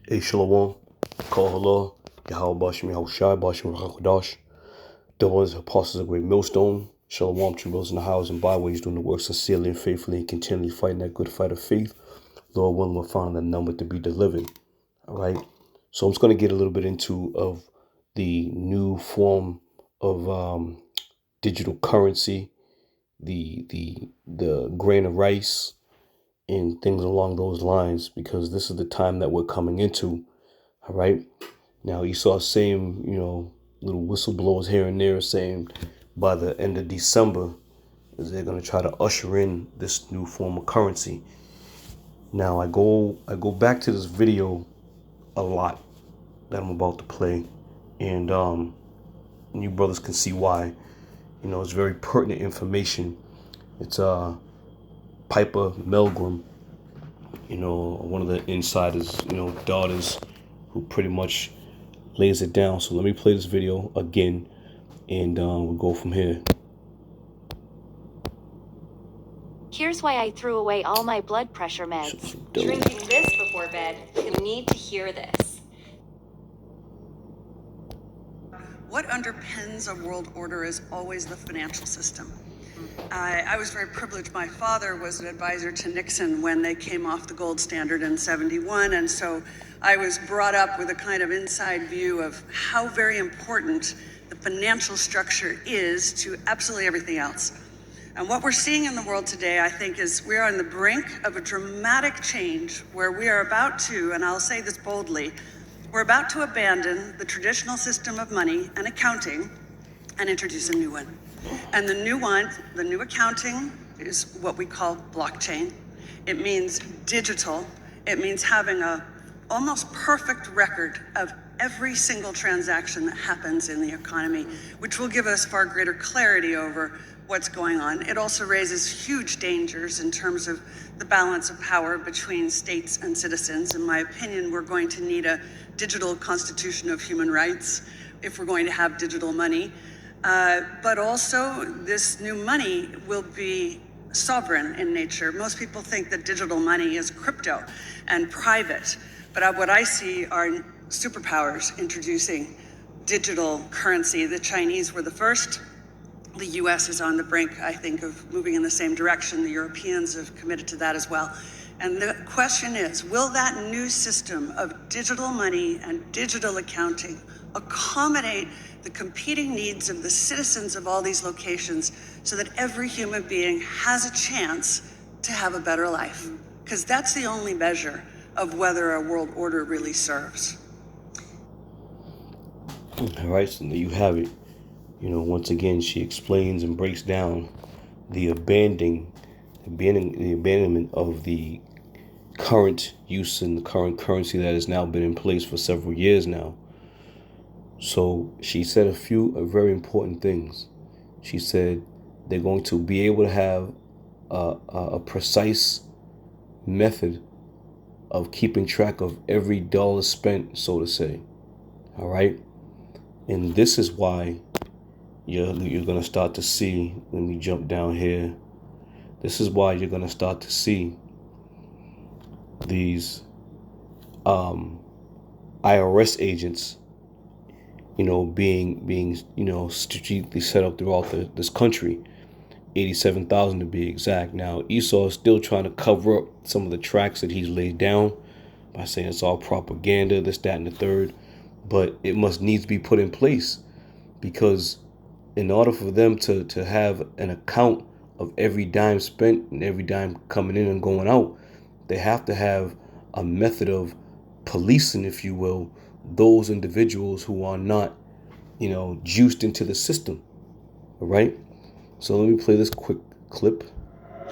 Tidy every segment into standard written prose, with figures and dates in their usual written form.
Hey, Shalom, Call Allah, Yahweh Bashim, Yahweh Shai, Bashim, Rachakodash. The ones apostles of great millstone. Shalom, true brothers in the house and byways, doing the work sincerely and faithfully and continually fighting that good fight of faith. Lord willing, we'll find that number to be delivered. All right. So I'm just going to get a little bit into of the new form of digital currency, the grain of rice, and things along those lines, because this is the time that we're coming into. All right. Now you saw same, little whistleblowers here and there saying by the end of December they're gonna try to usher in this new form of currency. Now I go back to this video a lot that I'm about to play, and you brothers can see why. It's very pertinent information. It's Piper Milgrom, one of the insiders, daughters, who pretty much lays it down. So let me play this video again, and we'll go from here. Here's why I threw away all my blood pressure meds. Drinking this before bed, you'll need to hear this. What underpins a world order is always the financial system. I was very privileged. My father was an advisor to Nixon when they came off the gold standard in '71, and so I was brought up with a kind of inside view of how very important the financial structure is to absolutely everything else. And what we're seeing in the world today, I think, is we are on the brink of a dramatic change where we are about to, and I'll say this boldly, we're about to abandon the traditional system of money and accounting and introduce a new one. And the new accounting is what we call blockchain. It means digital. It means having a almost perfect record of every single transaction that happens in the economy, which will give us far greater clarity over what's going on. It also raises huge dangers in terms of the balance of power between states and citizens. In my opinion, we're going to need a digital constitution of human rights if we're going to have digital money. But also, this new money will be sovereign in nature. Most people think that digital money is crypto and private, but what I see are superpowers introducing digital currency. The Chinese were the first. The US is on the brink, I think, of moving in the same direction. The Europeans have committed to that as well. And the question is, will that new system of digital money and digital accounting accommodate the competing needs of the citizens of all these locations so that every human being has a chance to have a better life? Because that's the only measure of whether a world order really serves. All right, so there you have it. Once again, she explains and breaks down the abandonment of the current use and the current currency that has now been in place for several years now. So she said a very important things. She said they're going to be able to have a precise method of keeping track of every dollar spent, so to say. All right. And this is why you're going to start to see, when we jump down here, this is why you're going to start to see these IRS agents, being strategically set up throughout this country. 87,000 to be exact. Now, Esau is still trying to cover up some of the tracks that he's laid down by saying it's all propaganda, this, that, and the third. But it must needs be put in place, because in order for them to have an account of every dime spent and every dime coming in and going out, they have to have a method of policing, if you will, those individuals who are not, juiced into the system. All right. So let me play this quick clip.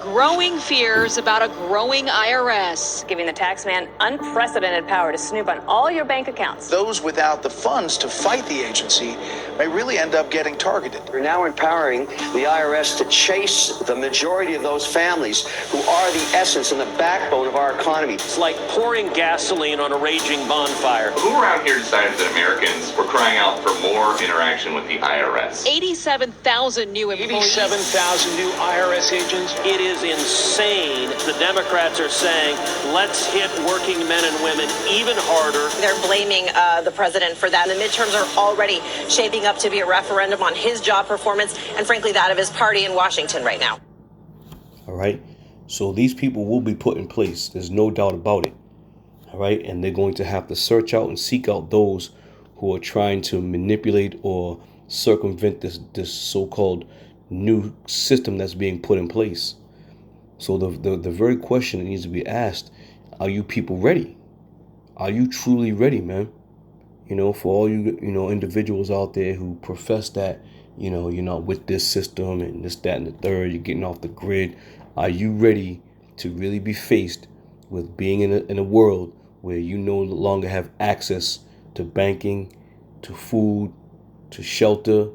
Growing fears about a growing IRS. Giving the taxman unprecedented power to snoop on all your bank accounts. Those without the funds to fight the agency may really end up getting targeted. We're now empowering the IRS to chase the majority of those families who are the essence and the backbone of our economy. It's like pouring gasoline on a raging bonfire. Who around here decided that Americans were crying out for more interaction with the IRS? 87,000 new employees. 87,000 new IRS agents. It is is insane. The Democrats are saying, let's hit working men and women even harder. They're blaming the president for that. The midterms are already shaping up to be a referendum on his job performance and, frankly, that of his party in Washington right now. All right. So these people will be put in place. There's no doubt about it. All right. And they're going to have to search out and seek out those who are trying to manipulate or circumvent this so-called new system that's being put in place. So the very question that needs to be asked, are you people ready? Are you truly ready, man? You know, for all you individuals out there who profess that, you're not with this system and this, that, and the third, you're getting off the grid. Are you ready to really be faced with being in a world where you no longer have access to banking, to food, to shelter,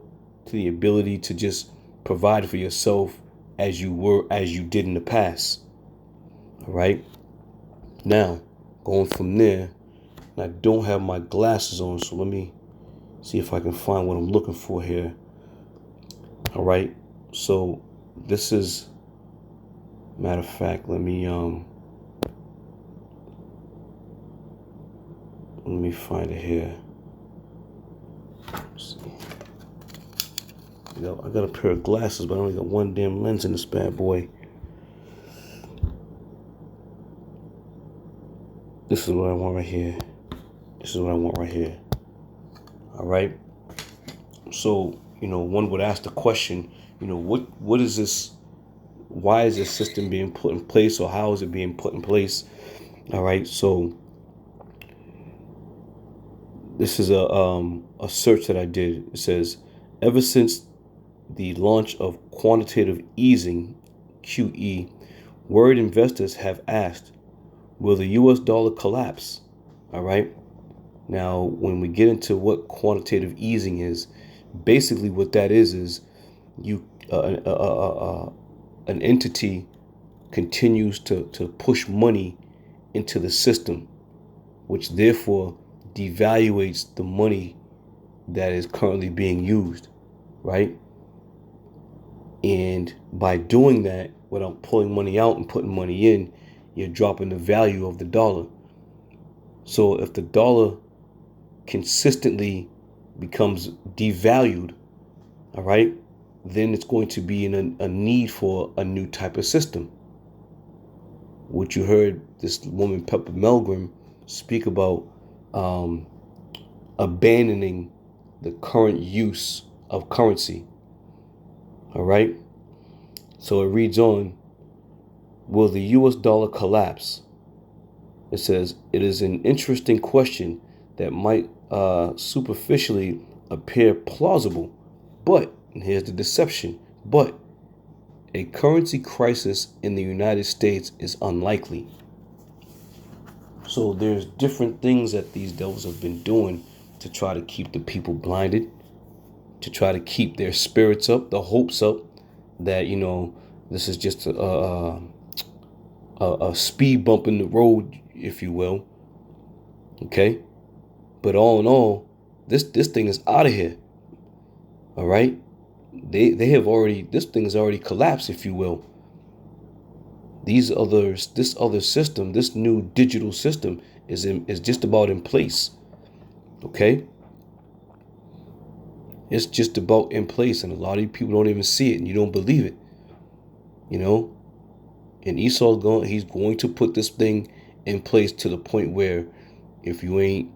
to the ability to just provide for yourself as you did in the past? All right. Now, going from there, and I don't have my glasses on, so let me see if I can find what I'm looking for here. All right. So this is, matter of fact, let me find it here. Let's see. I got a pair of glasses, but I only got one damn lens in this bad boy. This is what I want right here. This is what I want right here. All right. So, one would ask the question, what is this? Why is this system being put in place, or how is it being put in place? All right. So this is a search that I did. It says, ever since the launch of quantitative easing, QE, worried investors have asked, will the U.S. dollar collapse? All right. Now, when we get into what quantitative easing is, basically what that is you an entity continues to push money into the system, which therefore devaluates the money that is currently being used, right? And by doing that, without pulling money out and putting money in, you're dropping the value of the dollar. So if the dollar consistently becomes devalued, all right, then it's going to be in a need for a new type of system. What you heard this woman, Pepper Milgrim, speak about abandoning the current use of currency. All right. So it reads on, will the U.S. dollar collapse? It says, it is an interesting question that might superficially appear plausible, but, and here's the deception, but a currency crisis in the United States is unlikely. So there's different things that these devils have been doing to try to keep the people blinded, to try to keep their spirits up, the hopes up that, this is just a speed bump in the road, if you will. Okay. But all in all, this thing is out of here. All right. This thing has already collapsed, if you will. This other system, this new digital system is just about in place. Okay. It's just about in place, and a lot of people don't even see it, and you don't believe it. And Esau's he's going to put this thing in place to the point where if you ain't,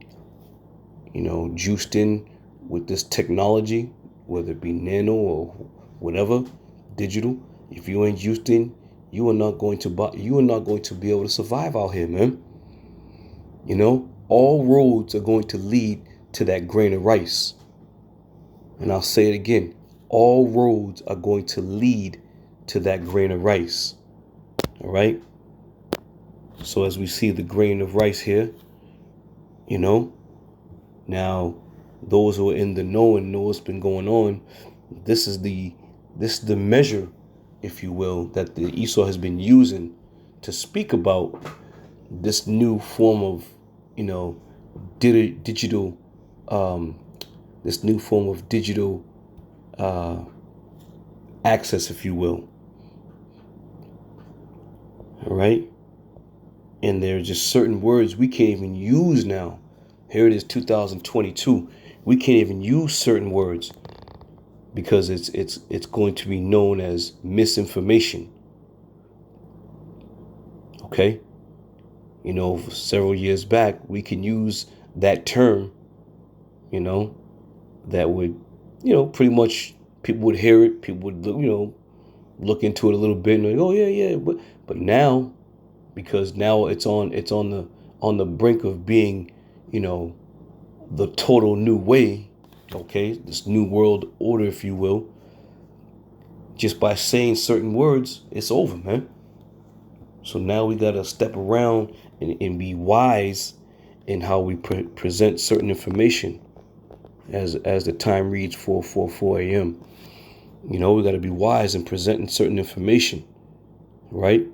juiced in with this technology, whether it be nano or whatever, digital, if you ain't juiced in, you are not going to be able to survive out here, man. All roads are going to lead to that grain of rice. And I'll say it again. All roads are going to lead to that grain of rice. All right. So as we see the grain of rice here, now those who are in the know and know what's been going on, this is the measure, if you will, that the Esau has been using to speak about this new form of, digital, this new form of digital access, if you will. All right. And there are just certain words we can't even use now. Here it is, 2022. We can't even use certain words because it's going to be known as misinformation. Okay? You know, several years back, we can use that term, you know, that would, you know, pretty much people would hear it, people would, you know, look into it a little bit and like, oh yeah, but now, because now it's on the brink of being, you know, the total new way, okay, this new world order, if you will. Just by saying certain words, it's over, man. So now we gotta step around and be wise in how we present certain information as the time reads 4:44 a.m. You know, we gotta be wise in presenting certain information, right?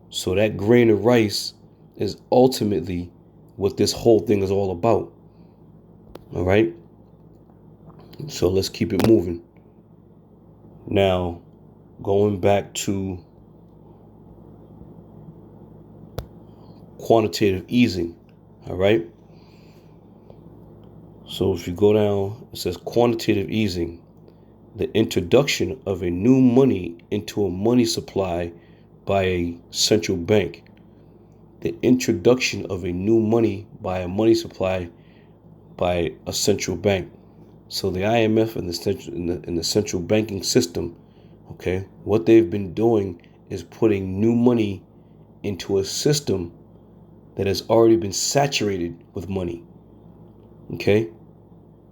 So that grain of rice is ultimately what this whole thing is all about. All right? So let's keep it moving. Now, going back to quantitative easing. All right? So if you go down, it says quantitative easing, the introduction of a new money into a money supply by a central bank. The introduction of a new money by a money supply by a central bank. So the IMF and the central banking system, okay, what they've been doing is putting new money into a system that has already been saturated with money. Okay?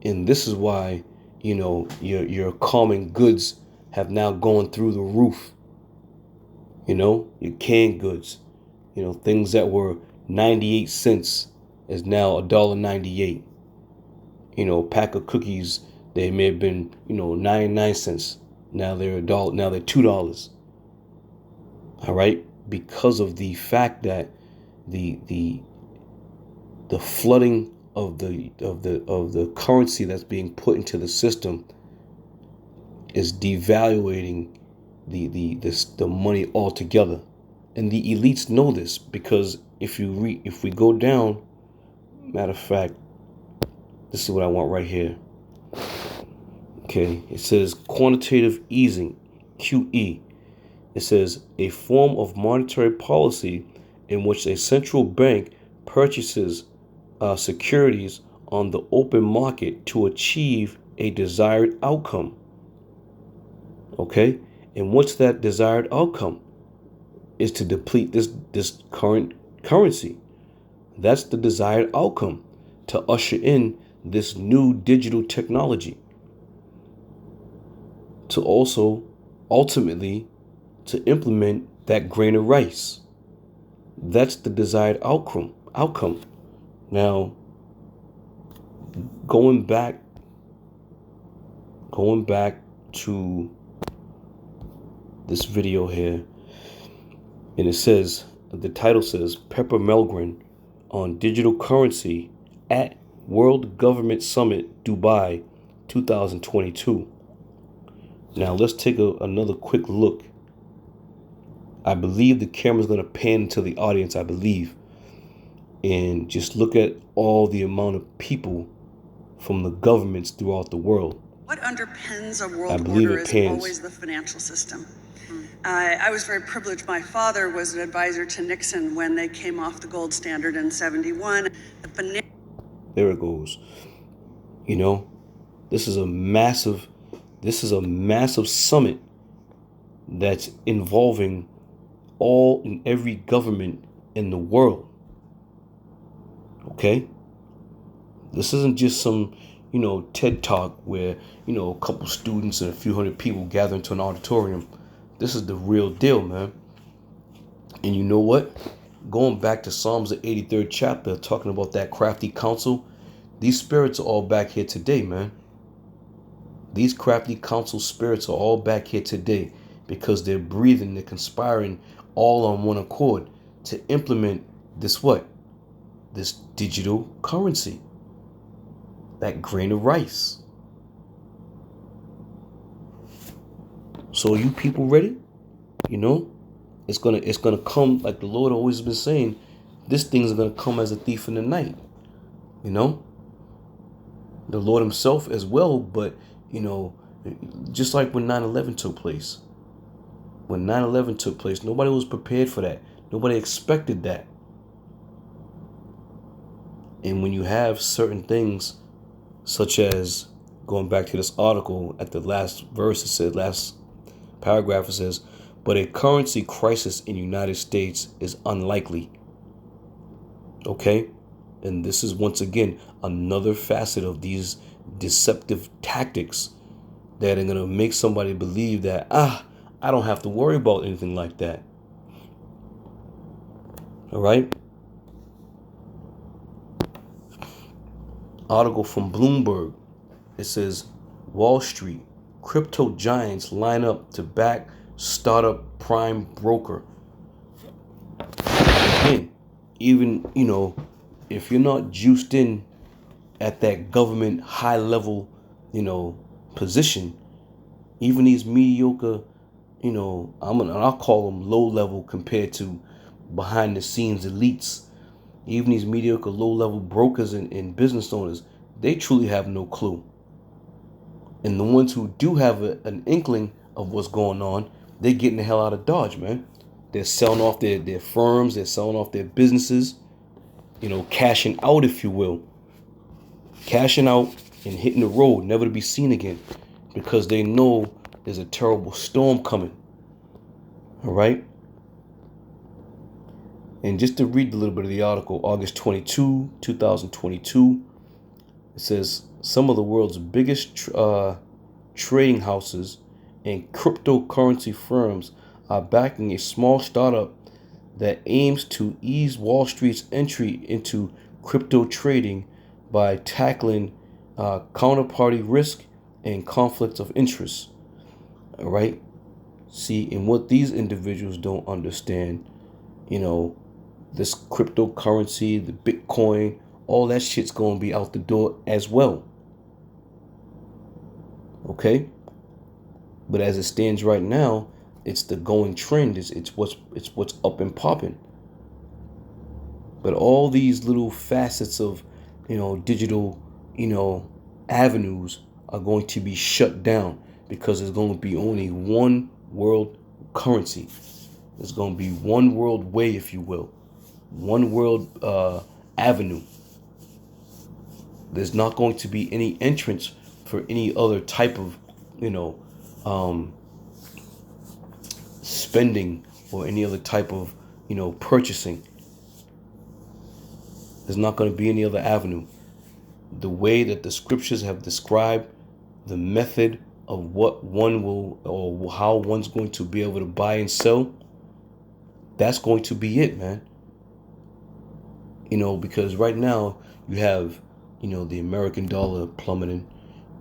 And this is why, you know, your common goods have now gone through the roof. You know, your canned goods, you know, things that were 98 cents is now $1.98. You know, a pack of cookies, they may have been, you know, 99 cents. Now they're $1. Now they're $2. All right, because of the fact that the flooding of the currency that's being put into the system is devaluating the money altogether. And the elites know this, because if we go down, matter of fact, this is what I want right here. Okay, it says quantitative easing, QE. It says a form of monetary policy in which a central bank purchases securities on the open market to achieve a desired outcome. Okay, and what's that desired outcome? Is to deplete this current currency. That's the desired outcome, to usher in this new digital technology, to also ultimately to implement that grain of rice. That's the desired outcome. Now, going back to this video here, and it says, the title says, Pepper Melgren on digital currency at World Government Summit, Dubai, 2022. Now let's take another quick look. I believe the camera's going to pan into the audience, I believe. And just look at all the amount of people from the governments throughout the world. What underpins a world order is always the financial system. I was very privileged. My father was an advisor to Nixon when they came off the gold standard in 71. There it goes. You know, this is a massive summit that's involving all and every government in the world. Okay? This isn't just some, you know, TED Talk where, you know, a couple students and a few hundred people gather into an auditorium. This is the real deal, man. And you know what? Going back to Psalms, the 83rd chapter, talking about that crafty counsel, these spirits are all back here today, man. These crafty counsel spirits are all back here today because they're breathing, they're conspiring all on one accord to implement this what? This digital currency. That grain of rice. So are you people ready? You know? It's gonna come, like the Lord always been saying, this thing's gonna come as a thief in the night. You know? The Lord himself as well, but just like when 9/11 took place. When 9/11 took place, nobody was prepared for that. Nobody expected that. And when you have certain things, such as going back to this article at the last verse, last paragraph, it says, but a currency crisis in the United States is unlikely. Okay? And this is once again another facet of these deceptive tactics that are going to make somebody believe that, I don't have to worry about anything like that. All right? Article from Bloomberg. It says, Wall Street, crypto giants line up to back startup prime broker. Again, even, if you're not juiced in at that government high level, position, even these mediocre, I'll call them low level compared to behind the scenes elites. Even these mediocre low level brokers and business owners, they truly have no clue. And the ones who do have an inkling of what's going on, they're getting the hell out of Dodge, man. They're selling off their firms, they're selling off their businesses, cashing out, if you will. Cashing out and hitting the road, never to be seen again, because they know there's a terrible storm coming. All right? And just to read a little bit of the article, August 22, 2022, it says, some of the world's biggest trading houses and cryptocurrency firms are backing a small startup that aims to ease Wall Street's entry into crypto trading by tackling counterparty risk and conflicts of interest. All right? See, and what these individuals don't understand, this cryptocurrency, the Bitcoin, all that shit's going to be out the door as well. Okay? But as it stands right now, it's the going trend. It's what's up and popping. But all these little facets of, digital, avenues are going to be shut down because there's going to be only one world currency. There's going to be one world way, if you will. One world avenue. There's not going to be any entrance for any other type of, spending or any other type of, purchasing. There's not going to be any other avenue. The way that the scriptures have described the method of what one will, or how one's going to be able to buy and sell, that's going to be it, man. Because right now you have, the American dollar plummeting.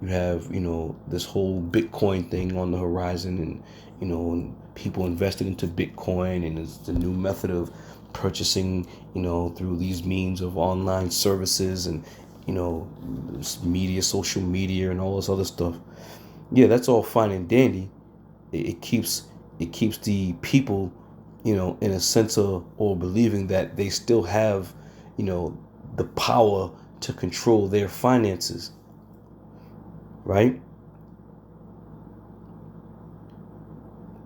You have, this whole Bitcoin thing on the horizon, and, and people invested into Bitcoin, and it's the new method of purchasing, through these means of online services and, media, social media, and all this other stuff. Yeah, that's all fine and dandy. It keeps the people, in a sense of, or believing that they still have, the power to control their finances. Right?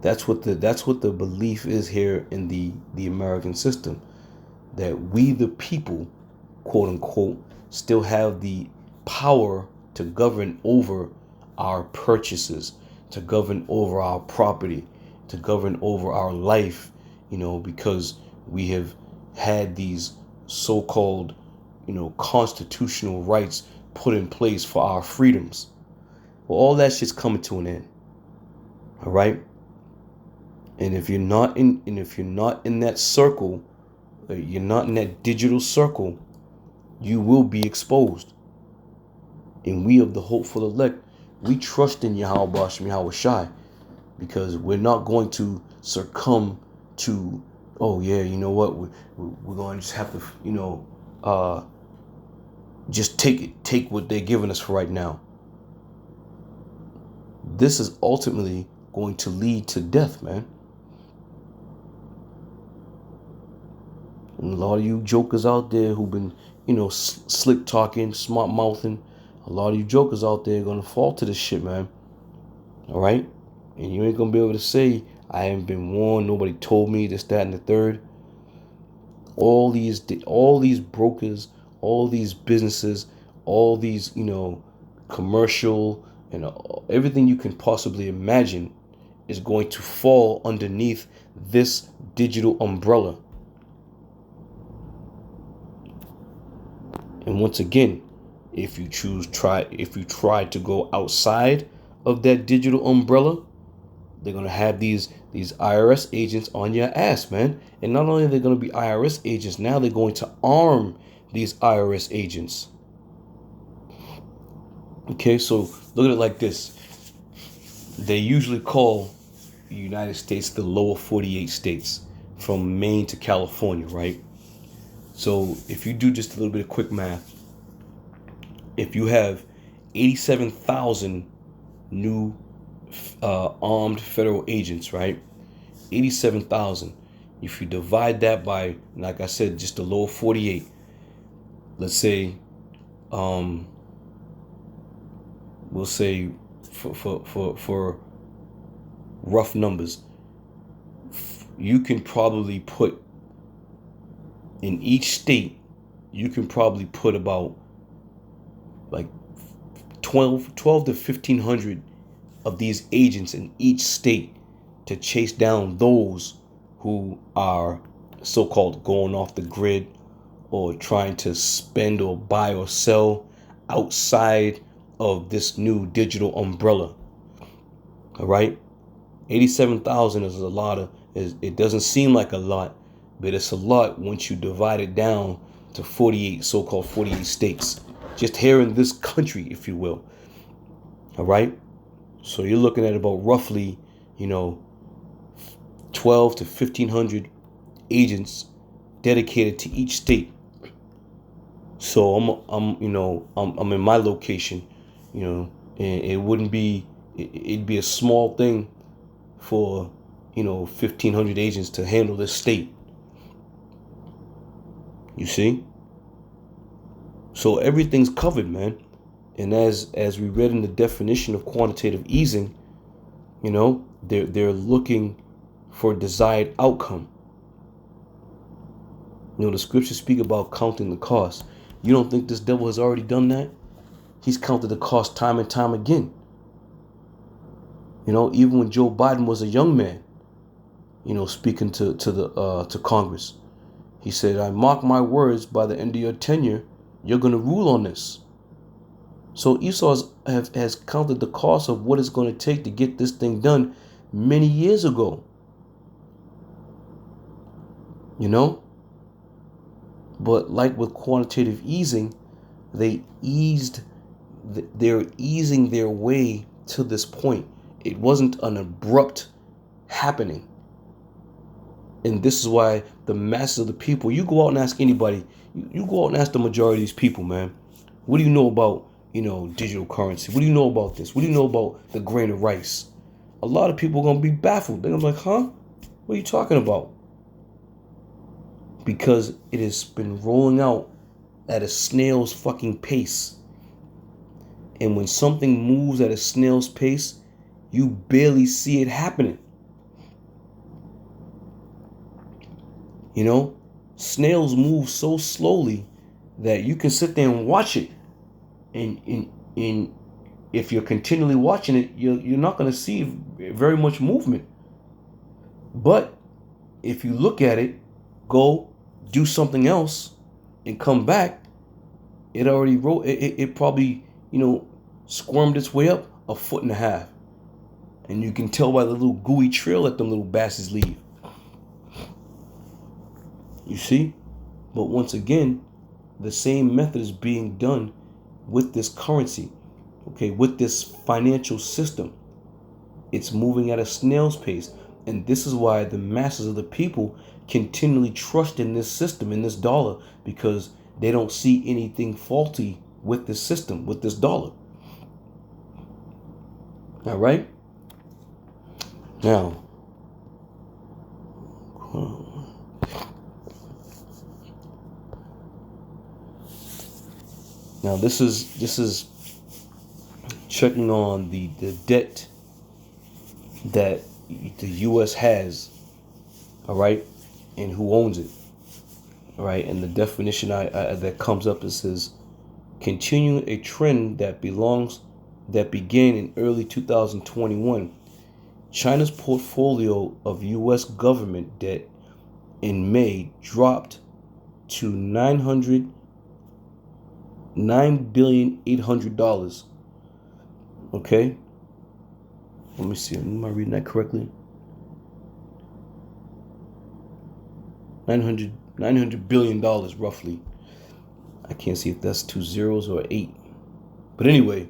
That's what the belief is here in the American system, that we the people, quote unquote, still have the power to govern over our purchases, to govern over our property, to govern over our life, because we have had these so-called, constitutional rights put in place for our freedoms. Well, all that shit's coming to an end. All right? And if you're not in that circle, you're not in that digital circle, you will be exposed. And we of the hopeful elect, we trust in Yahweh Bashem Yahweh Shai, because we're not going to succumb to, oh yeah, you know what, we're going to just have to, just take what they're giving us for right now. This is ultimately going to lead to death, man. And a lot of you jokers out there who've been, slick talking, smart mouthing, a lot of you jokers out there are going to fall to this shit, man. All right? And you ain't going to be able to say, I haven't been warned, nobody told me this, that, and the third. All these brokers, all these businesses, all these, commercial and everything you can possibly imagine is going to fall underneath this digital umbrella. And once again, if you try to go outside of that digital umbrella, they're going to have these IRS agents on your ass, man. And not only are they going to be IRS agents, now they're going to arm these IRS agents. Okay, so look at it like this. They usually call the United States the lower 48 states, from Maine to California, right? So if you do just a little bit of quick math, if you have 87,000 new armed federal agents, right? 87,000. If you divide that by, like I said, just the lower 48, let's say, we'll say for rough numbers, you can probably put in each state, you can probably put about like 12 to 1,500 of these agents in each state to chase down those who are so-called going off the grid or trying to spend or buy or sell outside of this new digital umbrella. All right, 87,000 is a lot it doesn't seem like a lot, but it's a lot once you divide it down to 48 so-called 48 states, just here in this country, if you will. All right, so you're looking at about roughly 12 to 1,500 agents dedicated to each state. So I'm in my location, and it'd be a small thing for 1,500 agents to handle this state. You see? So everything's covered, man. And as we read in the definition of quantitative easing, they're looking for a desired outcome. The scriptures speak about counting the cost. You don't think this devil has already done that? He's counted the cost time and time again. Even when Joe Biden was a young man, speaking to Congress, he said, I mark my words, by the end of your tenure, you're going to rule on this. So Esau has counted the cost of what it's going to take to get this thing done many years ago. But like with quantitative easing, they're easing their way to this point. It wasn't an abrupt happening. And this is why the masses of the people, you go out and ask anybody, you go out and ask the majority of these people, man, what do you know about, digital currency? What do you know about this? What do you know about the grain of rice? A lot of people are going to be baffled. They're going to be like, huh? What are you talking about? Because it has been rolling out at a snail's fucking pace. And when something moves at a snail's pace, you barely see it happening. Snails move so slowly that you can sit there and watch it. And if you're continually watching it, you're not going to see very much movement. But if you look at it, go do something else and come back, it already it probably squirmed its way up 1.5 feet, and you can tell by the little gooey trail that them little bastards leave. You see? But once again, the same method is being done with this currency, okay, with this financial system. It's moving at a snail's pace. And this is why the masses of the people continually trust in this system, in this dollar, because they don't see anything faulty with this system, with this dollar. All right? Now, Now this is checking on the debt that the U.S. has, all right, and who owns it, all right. And the definition that comes up, it says, continuing a trend that began in early 2021. China's portfolio of U.S. government debt in May dropped to $9,800,000,000. Okay, let me see. Am I reading that correctly? $900 billion roughly. I can't see if that's 2 zeros or 8, but anyway,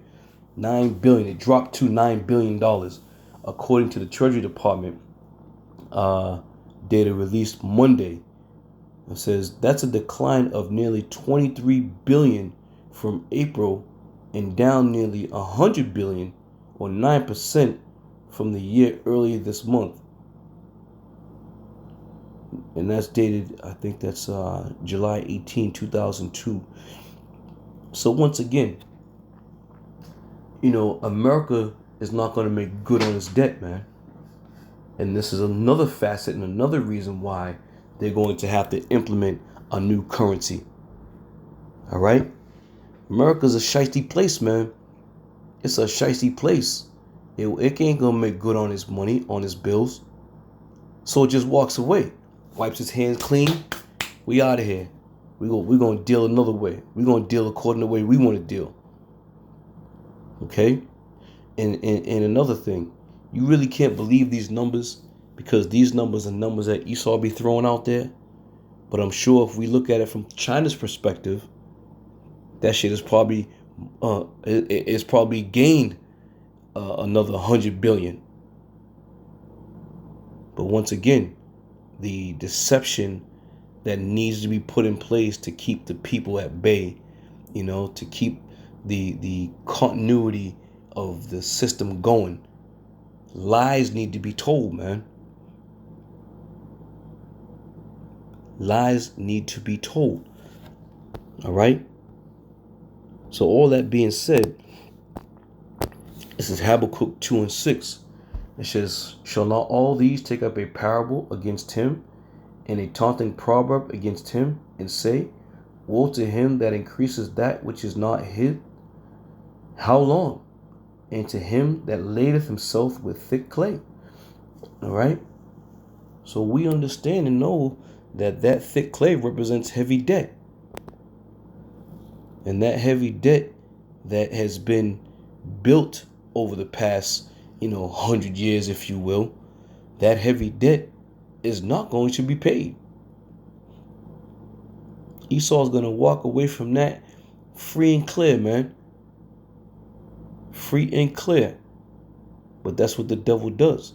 9 billion. It dropped to $9 billion, according to the Treasury Department data released Monday. It says that's a decline of nearly 23 billion from April and down nearly 100 billion or 9% from the year earlier this month. And that's dated, I think that's July 18, 2002. So once again, America is not going to make good on its debt, man. And this is another facet and another reason why they're going to have to implement a new currency. All right? America's a shiesty place, man. It's a shiesty place. It ain't going to make good on its money, on its bills. So it just walks away. Wipes its hands clean. We out of here. We're going to deal another way. We're going to deal according to the way we want to deal. Okay? And another thing, you really can't believe these numbers, because these numbers are numbers that Esau be throwing out there. But I'm sure if we look at it from China's perspective, that shit is probably gained another 100 billion. But once again, the deception that needs to be put in place to keep the people at bay, to keep the continuity of the system going. Lies need to be told, man. Lies need to be told. All right? So all that being said, this is Habakkuk 2:6. It says, shall not all these take up a parable against him, and a taunting proverb against him, and say, woe to him that increases that which is not hid? How long? And to him that ladeth himself with thick clay. All right? So we understand and know that thick clay represents heavy debt. And that heavy debt that has been built over the past, 100 years, if you will, that heavy debt is not going to be paid. Esau's going to walk away from that free and clear, man. Free and clear. But that's what the devil does.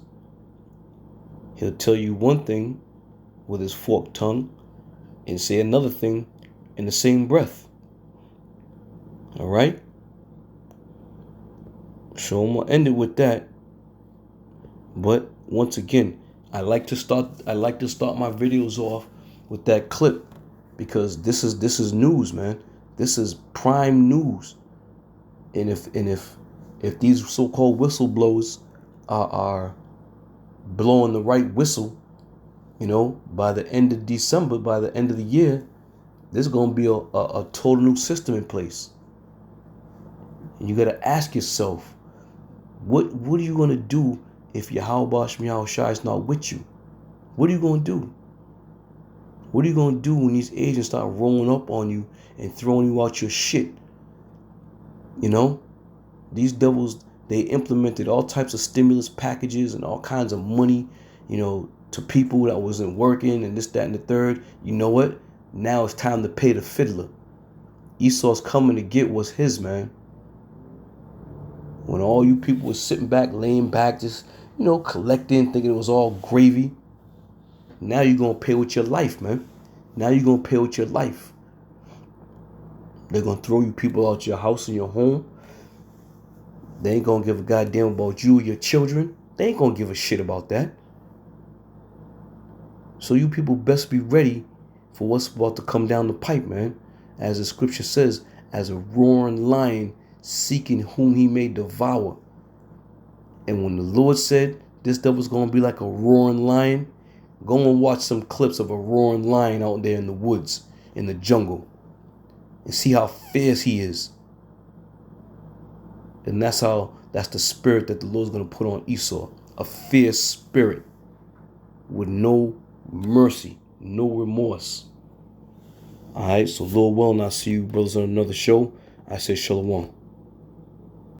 He'll tell you one thing with his forked tongue and say another thing in the same breath. All right? So I'm going to end it with that. But once again, I like to start my videos off with that clip, because this is news, man. This is prime news. And if these so-called whistleblowers are blowing the right whistle, by the end of December, by the end of the year, there's going to be a total new system in place. And you got to ask yourself, what are you going to do if Yahweh Shai is not with you? What are you going to do? What are you going to do when these agents start rolling up on you and throwing you out your shit? These devils, they implemented all types of stimulus packages and all kinds of money, to people that wasn't working and this, that, and the third. You know what? Now it's time to pay the fiddler. Esau's coming to get what's his, man. When all you people were sitting back, laying back, just, collecting, thinking it was all gravy. Now you're going to pay with your life, man. Now you're going to pay with your life. They're going to throw you people out your house and your home. They ain't going to give a goddamn about you or your children. They ain't going to give a shit about that. So you people best be ready for what's about to come down the pipe, man. As the scripture says, as a roaring lion seeking whom he may devour. And when the Lord said this devil's going to be like a roaring lion, go and watch some clips of a roaring lion out there in the woods, in the jungle, and see how fierce he is. And that's the spirit that the Lord's going to put on Esau. A fierce spirit with no mercy, no remorse. All right, so Lord willing, I'll see you brothers on another show. I say shalom.